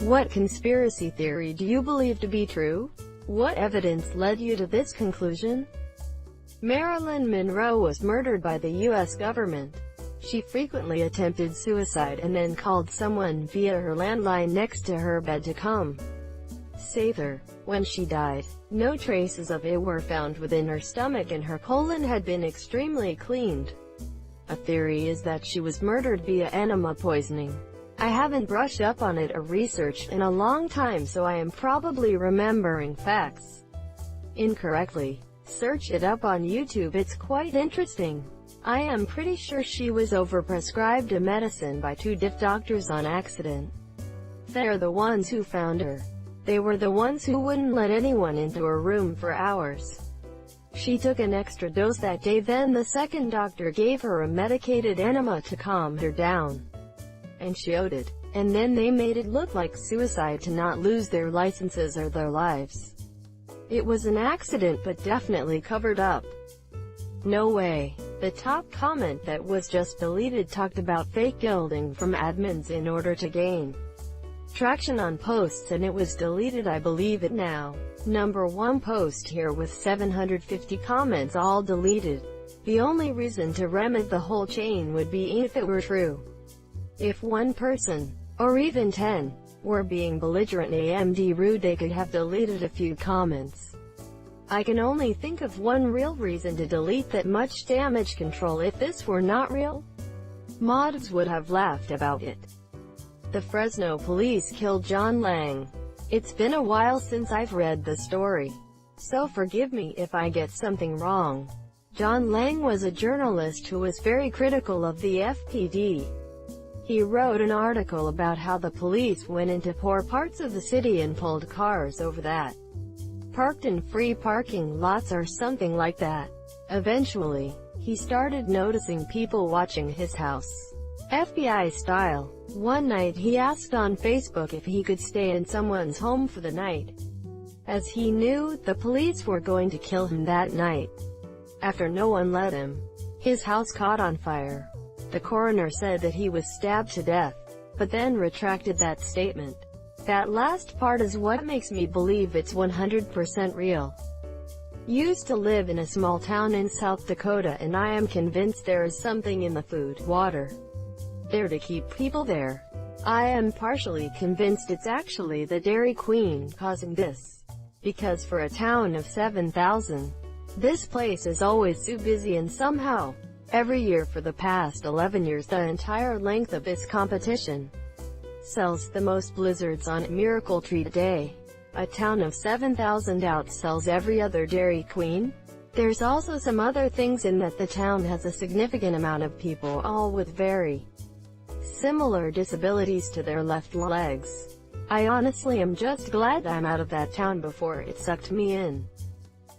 What conspiracy theory do you believe to be true? What evidence led you to this conclusion? Marilyn Monroe was murdered by the U.S. government. She frequently attempted suicide and then called someone via her landline next to her bed to come save her. When she died, no traces of it were found within her stomach and her colon had been extremely cleaned. A theory is that she was murdered via enema poisoning. I haven't brushed up on it or researched in a long time, so I am probably remembering facts incorrectly. Search it up on YouTube, it's quite interesting. I am pretty sure she was overprescribed a medicine by two deaf doctors on accident. They're the ones who found her. They were the ones who wouldn't let anyone into her room for hours. She took an extra dose that day, then the second doctor gave her a medicated enema to calm her down. And she owed it. And then they made it look like suicide to not lose their licenses or their lives. It was an accident but definitely covered up. No way. The top comment that was just deleted talked about fake gilding from admins in order to gain traction on posts, and it was deleted. I believe it now. Number 1 post here with 750 comments all deleted. The only reason to remove the whole chain would be if it were true. If one person, or even 10, were being belligerent AMD rude, they could have deleted a few comments. I can only think of one real reason to delete that much damage control. If this were not real, mods would have laughed about it. The Fresno Police killed John Lang. It's been a while since I've read the story, so forgive me if I get something wrong. John Lang was a journalist who was very critical of the FPD. He wrote an article about how the police went into poor parts of the city and pulled cars over that parked in free parking lots or something like that. Eventually, he started noticing people watching his house, FBI style. One night he asked on Facebook if he could stay in someone's home for the night, as he knew the police were going to kill him that night. After no one let him, his house caught on fire. The coroner said that he was stabbed to death, but then retracted that statement. That last part is what makes me believe it's 100% real. Used to live in a small town in South Dakota, and I am convinced there is something in the food, water, there to keep people there. I am partially convinced it's actually the Dairy Queen causing this, because for a town of 7,000, this place is always so busy, and somehow, every year for the past 11 years the entire length of this competition sells the most blizzards on Miracle Tree Day. A town of 7,000 outsells every other Dairy Queen. There's also some other things in that the town has a significant amount of people, all with very similar disabilities to their left legs. I honestly am just glad I'm out of that town before it sucked me in.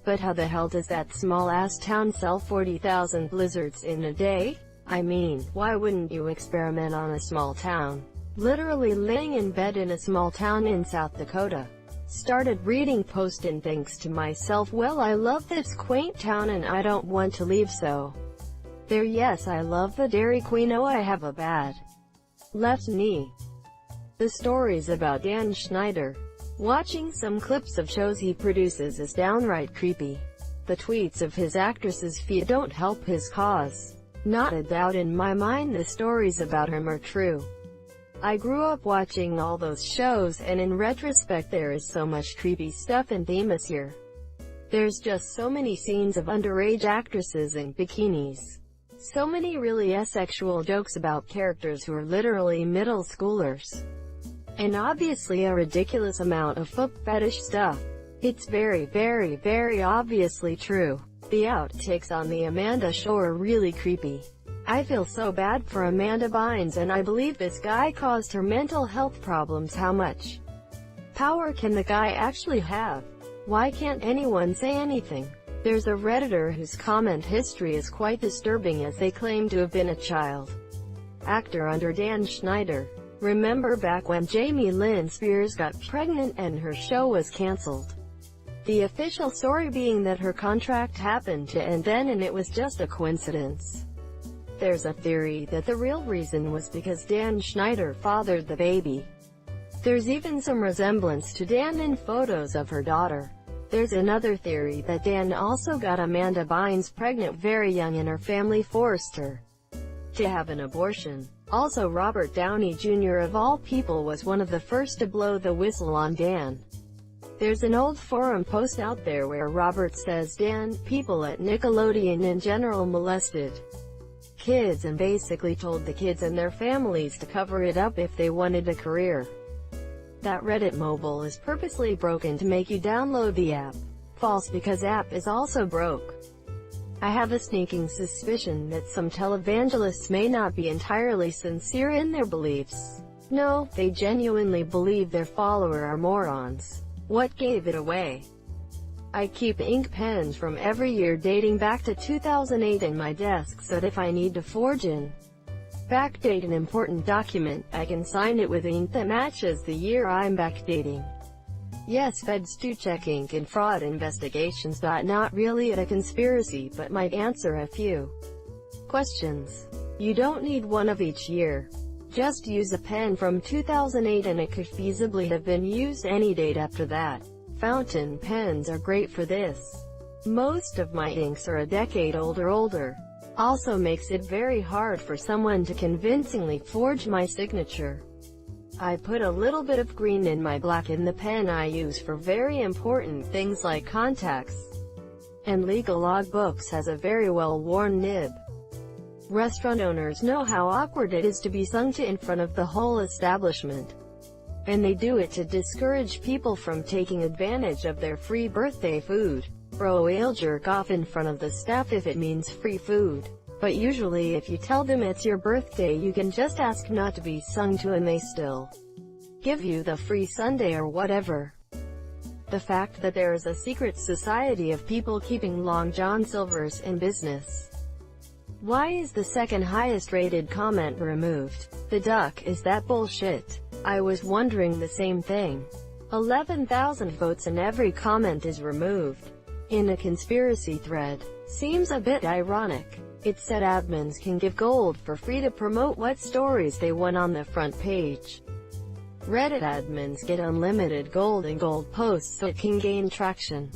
But how the hell does that small-ass town sell 40,000 blizzards in a day? I mean, why wouldn't you experiment on a small town? Literally laying in bed in a small town in South Dakota. Started reading post and thinks to myself, well, I love this quaint town and I don't want to leave, so there. Yes, I love the Dairy Queen. Oh, I have a bad left knee. The stories about Dan Schneider. Watching some clips of shows he produces is downright creepy. The tweets of his actresses' feet don't help his cause. Not a doubt in my mind the stories about him are true. I grew up watching all those shows, and in retrospect there is so much creepy stuff and themes here. There's just so many scenes of underage actresses in bikinis. So many really asexual jokes about characters who are literally middle schoolers. And obviously a ridiculous amount of foot fetish stuff. It's very, very, very obviously true. The outtakes on the Amanda show are really creepy. I feel so bad for Amanda Bynes, and I believe this guy caused her mental health problems. How much power can the guy actually have? Why can't anyone say anything? There's a Redditor whose comment history is quite disturbing, as they claim to have been a child actor under Dan Schneider. Remember back when Jamie Lynn Spears got pregnant and her show was cancelled? The official story being that her contract happened to end then, and it was just a coincidence. There's a theory that the real reason was because Dan Schneider fathered the baby. There's even some resemblance to Dan in photos of her daughter. There's another theory that Dan also got Amanda Bynes pregnant very young and her family forced her to have an abortion. Also, Robert Downey Jr. of all people was one of the first to blow the whistle on Dan. There's an old forum post out there where Robert says Dan, people at Nickelodeon in general molested kids and basically told the kids and their families to cover it up if they wanted a career. That Reddit mobile is purposely broken to make you download the app. False, because app is also broke. I have a sneaking suspicion that some televangelists may not be entirely sincere in their beliefs. No, they genuinely believe their followers are morons. What gave it away? I keep ink pens from every year dating back to 2008 in my desk so that if I need to forge in backdate an important document, I can sign it with ink that matches the year I'm backdating. Yes, feds do check ink in fraud investigations. Not really a conspiracy, but might answer a few questions. You don't need one of each year. Just use a pen from 2008 and it could feasibly have been used any date after that. Fountain pens are great for this. Most of my inks are a decade old or older. Also makes it very hard for someone to convincingly forge my signature. I put a little bit of green in my black in the pen I use for very important things like contacts. And legal logbooks has a very well-worn nib. Restaurant owners know how awkward it is to be sung to in front of the whole establishment. And they do it to discourage people from taking advantage of their free birthday food. Bro, will jerk off in front of the staff if it means free food. But usually if you tell them it's your birthday you can just ask not to be sung to and they still give you the free sundae or whatever. The fact that there is a secret society of people keeping Long John Silvers in business. Why is the second highest rated comment removed? The duck, is that bullshit? I was wondering the same thing. 11,000 votes and every comment is removed. In a conspiracy thread. Seems a bit ironic. It said admins can give gold for free to promote what stories they want on the front page. Reddit admins get unlimited gold and gold posts so it can gain traction.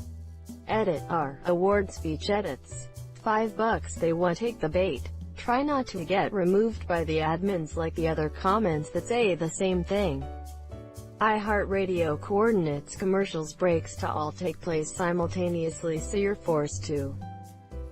Edit R. Award speech edits. $5 they want. Take the bait. Try not to get removed by the admins like the other comments that say the same thing. Iheartradio coordinates commercials breaks to all take place simultaneously so you're forced to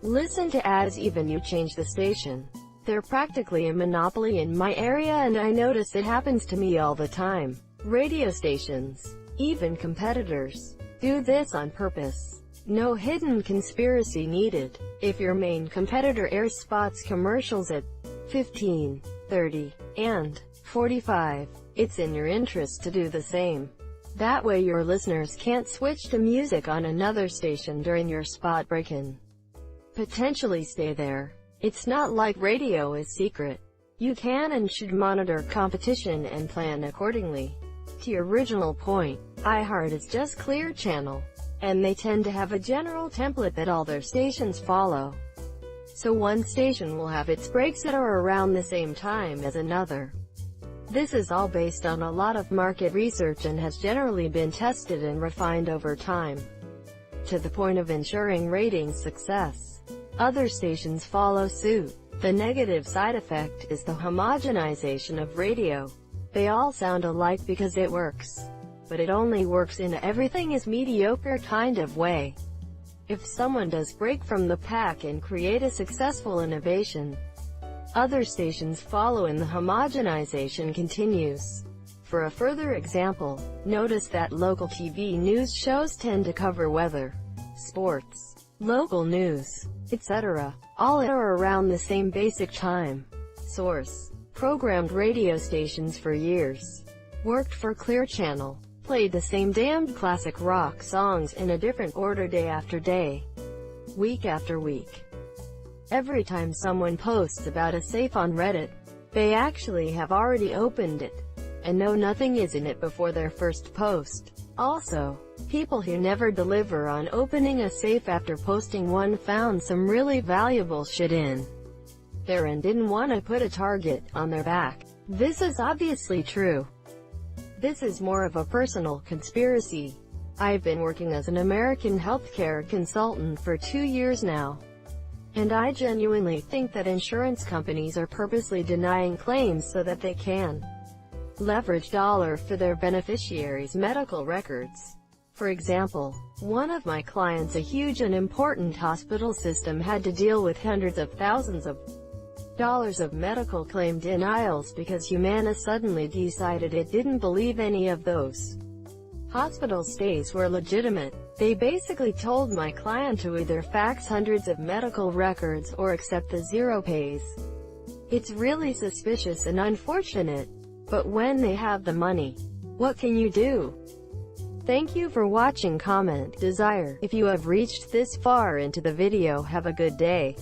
listen to ads even you change the station. They're practically a monopoly in my area and I notice it happens to me all the time. Radio stations, even competitors, do this on purpose. No hidden conspiracy needed. If your main competitor airs spots commercials at 15, 30, and 45, it's in your interest to do the same. That way your listeners can't switch to music on another station during your spot break-in. Potentially stay there. It's not like radio is secret. You can and should monitor competition and plan accordingly. To your original point, iHeart is just Clear Channel, and they tend to have a general template that all their stations follow. So one station will have its breaks at or around the same time as another. This is all based on a lot of market research and has generally been tested and refined over time, to the point of ensuring ratings success. Other stations follow suit. The negative side effect is the homogenization of radio. They all sound alike because it works. But it only works in a everything is mediocre kind of way. If someone does break from the pack and create a successful innovation, other stations follow and the homogenization continues. For a further example, notice that local TV news shows tend to cover weather, sports, local news, etc., all at or around the same basic time. Source: programmed radio stations for years. Worked for Clear Channel. Played the same damned classic rock songs in a different order day after day, week after week. Every time someone posts about a safe on Reddit, they actually have already opened it, and know nothing is in it before their first post. Also, people who never deliver on opening a safe after posting one found some really valuable shit in there and didn't want to put a target on their back. This is obviously true. This is more of a personal conspiracy. I've been working as an American healthcare consultant for 2 years now. And I genuinely think that insurance companies are purposely denying claims so that they can leverage dollar for their beneficiaries' medical records. For example, one of my clients, a huge and important hospital system, had to deal with hundreds of thousands of dollars of medical claim denials because Humana suddenly decided it didn't believe any of those hospital stays were legitimate. They basically told my client to either fax hundreds of medical records or accept the zero pays. It's really suspicious and unfortunate. But when they have the money, what can you do? Thank you for watching. Comment, desire. If you have reached this far into the video, have a good day.